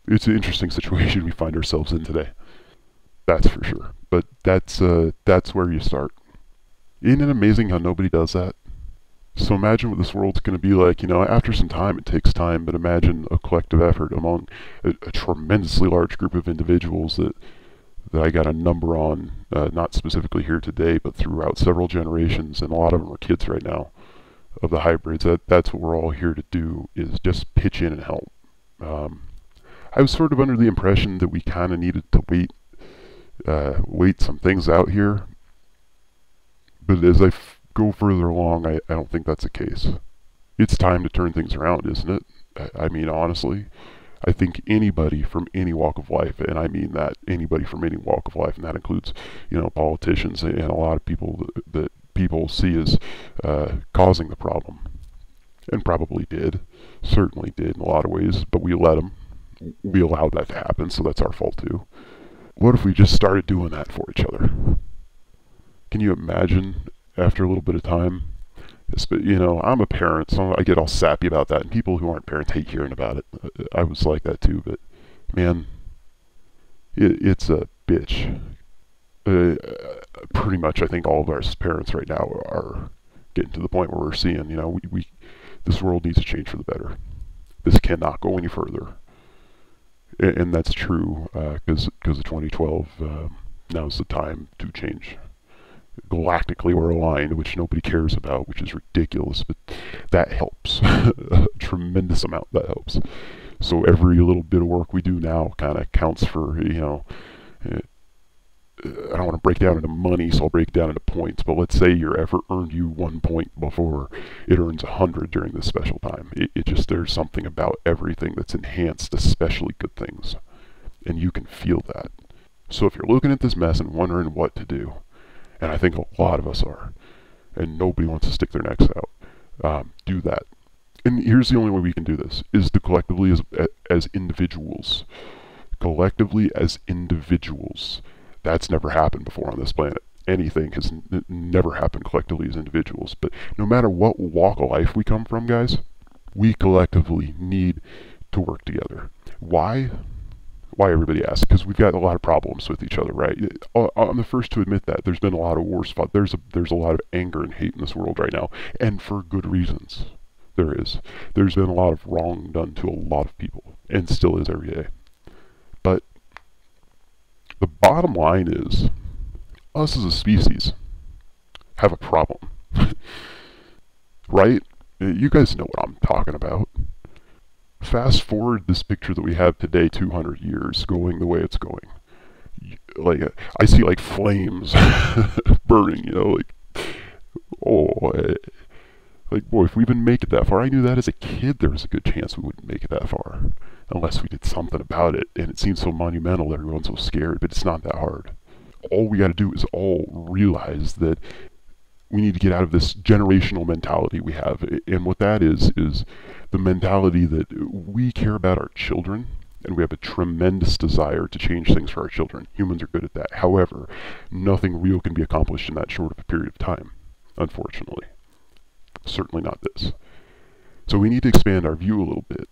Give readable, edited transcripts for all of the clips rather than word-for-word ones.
It's an interesting situation we find ourselves in today. That's for sure. But that's where you start. Isn't it amazing how nobody does that? So imagine what this world's going to be like. After some time, it takes time, but imagine a collective effort among a tremendously large group of individuals that I got a number on, not specifically here today, but throughout several generations, and a lot of them are kids right now, of the hybrids. That's what we're all here to do, is just pitch in and help. Um, I was sort of under the impression that we kind of needed to wait some things out here, but as go further along, I don't think that's the case. It's time to turn things around, isn't it? I mean, honestly, I think anybody from any walk of life, and I mean that, anybody from any walk of life, and that includes, politicians and a lot of people that people see as causing the problem, and probably did, certainly did in a lot of ways, but we let them. We allowed that to happen, so that's our fault too. What if we just started doing that for each other? Can you imagine after a little bit of time? I'm a parent, so I get all sappy about that, and people who aren't parents hate hearing about it. I was like that too, but man, it's a bitch. Pretty much, I think all of us parents right now are getting to the point where we're seeing, this world needs to change for the better. This cannot go any further, and that's true because of 2012. Now's the time to change. Galactically we're aligned, which nobody cares about, which is ridiculous, but that helps. A tremendous amount that helps. So every little bit of work we do now kind of counts for, I don't want to break down into money, so I'll break it down into points, but let's say your effort earned you 1 point before, it earns 100 during this special time. There's something about everything that's enhanced, especially good things, and you can feel that. So if you're looking at this mess and wondering what to do, and I think a lot of us are, and nobody wants to stick their necks out, do that. And here's the only way we can do this, is to collectively as individuals. Collectively as individuals. That's never happened before on this planet. Anything has never happened collectively as individuals. But no matter what walk of life we come from, guys, we collectively need to work together. Why? Why, everybody asks? Because we've got a lot of problems with each other, right? I'm the first to admit that. There's been a lot of wars fought. There's a lot of anger and hate in this world right now, and for good reasons. There is. There's been a lot of wrong done to a lot of people, and still is every day. But the bottom line is, us as a species have a problem. Right? You guys know what I'm talking about. Fast forward this picture that we have today 200 years going the way it's going. Like, I see like flames burning, like, boy, if we even make it that far. I knew that as a kid there was a good chance we wouldn't make it that far. Unless we did something about it, and it seems so monumental, everyone's so scared, but it's not that hard. All we gotta do is all realize that we need to get out of this generational mentality we have. And what that is the mentality that we care about our children, and we have a tremendous desire to change things for our children. Humans are good at that. However, nothing real can be accomplished in that short of a period of time, unfortunately. Certainly not this. So we need to expand our view a little bit.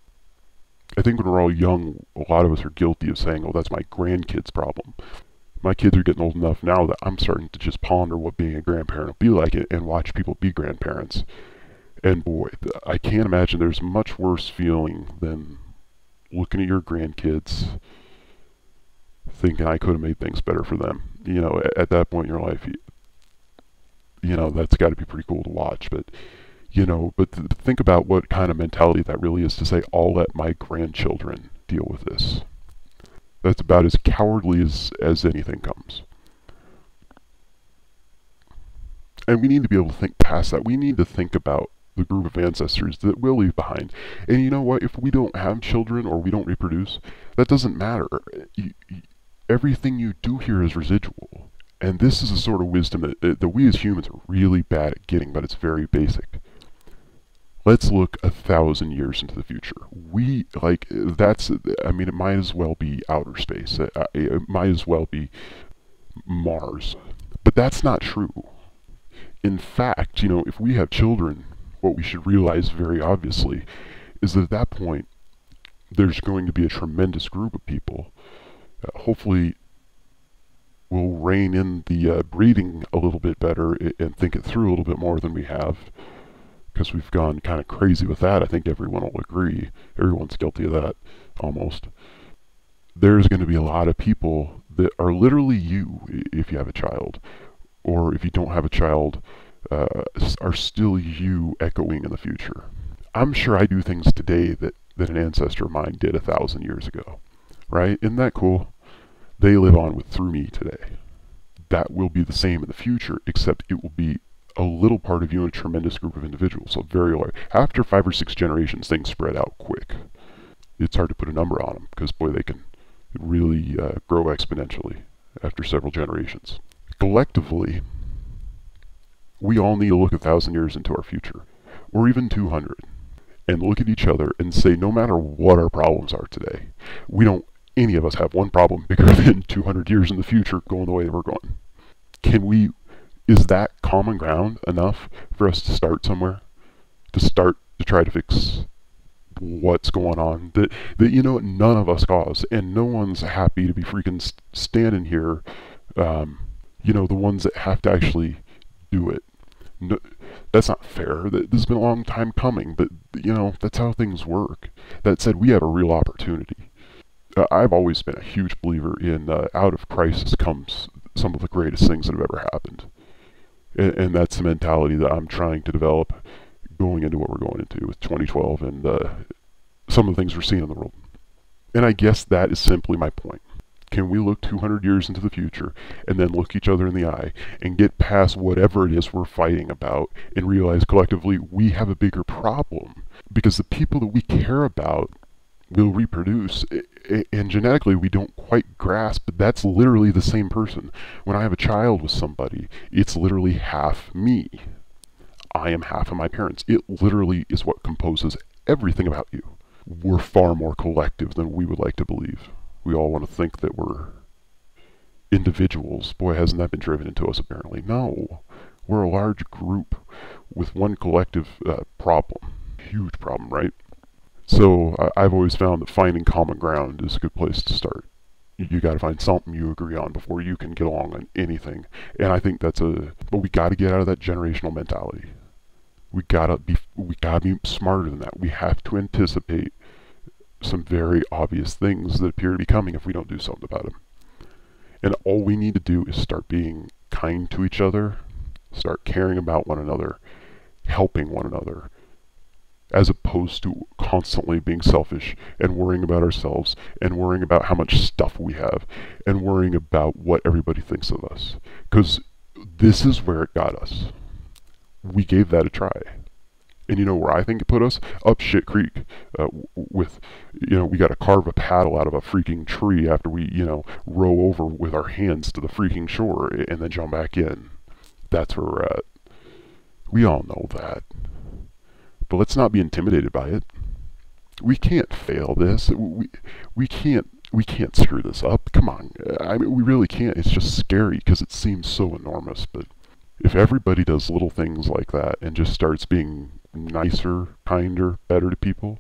I think when we're all young, a lot of us are guilty of saying, oh, that's my grandkid's problem. My kids are getting old enough now that I'm starting to just ponder what being a grandparent will be like and watch people be grandparents. And boy, I can't imagine there's much worse feeling than looking at your grandkids thinking I could have made things better for them. At that point in your life, that's got to be pretty cool to watch. But think about what kind of mentality that really is, to say, I'll let my grandchildren deal with this. That's about as cowardly as anything comes. And we need to be able to think past that. We need to think about the group of ancestors that we'll leave behind. And you know what? If we don't have children or we don't reproduce, that doesn't matter. Everything you do here is residual. And this is a sort of wisdom that we as humans are really bad at getting, but it's very basic. Let's look 1,000 years into the future. It might as well be outer space. It might as well be Mars. But that's not true. In fact, if we have children, what we should realize very obviously is that at that point, there's going to be a tremendous group of people. Hopefully, we'll rein in the breeding a little bit better and think it through a little bit more than we have, because we've gone kind of crazy with that. I think everyone will agree. Everyone's guilty of that, almost. There's going to be a lot of people that are literally you if you have a child, or if you don't have a child, are still you echoing in the future. I'm sure I do things today that an ancestor of mine did 1,000 years ago, right? Isn't that cool? They live on through me today. That will be the same in the future, except it will be a little part of you in a tremendous group of individuals. So very large. After 5 or 6 generations, things spread out quick. It's hard to put a number on them, because boy, they can really grow exponentially after several generations. Collectively, we all need to look 1,000 years into our future, or even 200, and look at each other and say, no matter what our problems are today, any of us have one problem bigger than 200 years in the future going the way we're going. Is that common ground enough for us to start somewhere? To start to try to fix what's going on that none of us cause, and no one's happy to be freaking standing here, the ones that have to actually do it. No, that's not fair. This has been a long time coming, but that's how things work. That said, we have a real opportunity. I've always been a huge believer in out of crisis comes some of the greatest things that have ever happened. And that's the mentality that I'm trying to develop going into what we're going into with 2012 and some of the things we're seeing in the world. And I guess that is simply my point. Can we look 200 years into the future and then look each other in the eye and get past whatever it is we're fighting about and realize collectively we have a bigger problem? Because the people that we care about will reproduce, and genetically we don't quite grasp, but that's literally the same person. When I have a child with somebody, it's literally half me. I am half of my parents. It literally is what composes everything about you. We're far more collective than we would like to believe. We all want to think that we're individuals. Boy, hasn't that been driven into us apparently. No, we're a large group with one collective problem. Huge problem, right? So I've always found that finding common ground is a good place to start. You got to find something you agree on before you can get along on anything. And I think but we got to get out of that generational mentality. We gotta be smarter than that. We have to anticipate some very obvious things that appear to be coming if we don't do something about them. And all we need to do is start being kind to each other, start caring about one another, helping one another, as opposed to constantly being selfish and worrying about ourselves and worrying about how much stuff we have and worrying about what everybody thinks of us. Because this is where it got us. We gave that a try. And you know where I think it put us? Up shit creek. We got to carve a paddle out of a freaking tree after we, row over with our hands to the freaking shore and then jump back in. That's where we're at. We all know that. But let's not be intimidated by it. We can't fail this. We can't screw this up. Come on. I mean, we really can't. It's just scary because it seems so enormous. But if everybody does little things like that and just starts being nicer, kinder, better to people,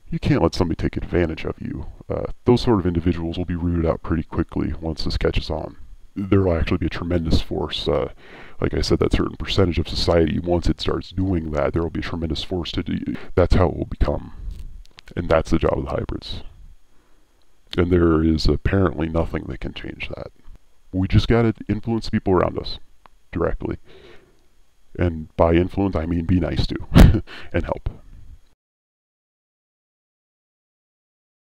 you can't let somebody take advantage of you. Those sort of individuals will be rooted out pretty quickly once this catches on. There will actually be a tremendous force. Like I said, that certain percentage of society, once it starts doing that, there will be a tremendous force to do. That's how it will become. And that's the job of the hybrids. And there is apparently nothing that can change that. We just got to influence people around us directly. And by influence, I mean be nice to and help.